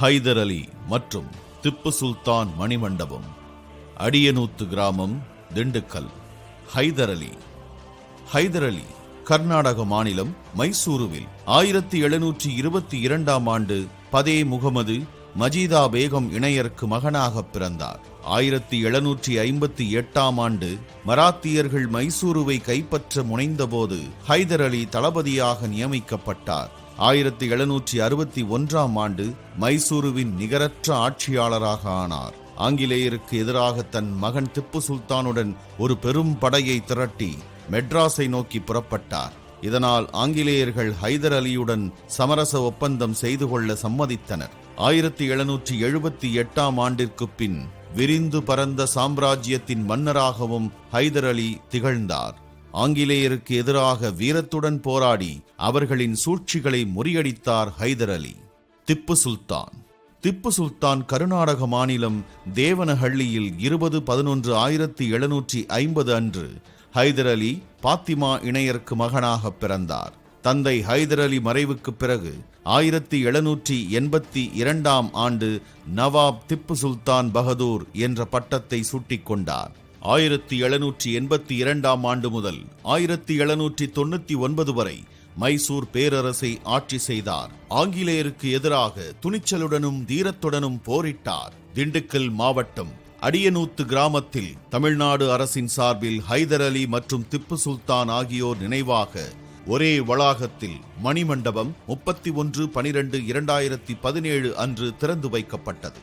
ஹைதர் அலி மற்றும் திப்பு சுல்தான் மணிமண்டபம், அடியனூத்து கிராமம், திண்டுக்கல். ஹைதர் அலி கர்நாடக மாநிலம் மைசூருவில் 1722ஆம் ஆண்டு பதே முகமது மஜீதா பேகம் இணையருக்கு மகனாக பிறந்தார். 1758ஆம் ஆண்டு மராத்தியர்கள் மைசூருவை கைப்பற்ற முனைந்தபோது ஹைதர் அலி தளபதியாக நியமிக்கப்பட்டார். 1761ஆம் ஆண்டு மைசூருவின் நிகரற்ற ஆட்சியாளராக ஆனார். ஆங்கிலேயருக்கு எதிராக தன் மகன் திப்பு சுல்தானுடன் ஒரு பெரும் படையை திரட்டி மெட்ராஸை நோக்கி புறப்பட்டார். இதனால் ஆங்கிலேயர்கள் ஹைதர் அலியுடன் சமரச ஒப்பந்தம் செய்து கொள்ள சம்மதித்தனர். 1778ஆம் ஆண்டிற்கு பின் விரிந்து பரந்த சாம்ராஜ்யத்தின் மன்னராகவும் ஹைதர் அலி திகழ்ந்தார். ஆங்கிலேயருக்கு எதிராக வீரத்துடன் போராடி அவர்களின் சூழ்ச்சிகளை முறியடித்தார் ஹைதர் அலி. திப்பு சுல்தான் கர்நாடக மாநிலம் தேவனஹள்ளியில் 20/11/1750 அன்று ஹைதர் அலி பாத்திமா இணையருக்கு மகனாக பிறந்தார். தந்தை ஹைதர் அலி மறைவுக்கு பிறகு 1782ஆம் ஆண்டு நவாப் திப்பு சுல்தான் பகதூர் என்ற பட்டத்தை சூட்டிக் கொண்டார். 1782ஆம் ஆண்டு முதல் 1799 வரை மைசூர் பேரரசை ஆட்சி செய்தார். ஆங்கிலேயருக்கு எதிராக துணிச்சலுடனும் தீரத்துடனும் போரிட்டார். திண்டுக்கல் மாவட்டம் அடியனூத்து கிராமத்தில் தமிழ்நாடு அரசின் சார்பில் ஹைதர் அலி மற்றும் திப்பு சுல்தான் ஆகியோர் நினைவாக ஒரே வளாகத்தில் மணிமண்டபம் 31/12/2017 அன்று திறந்து வைக்கப்பட்டது.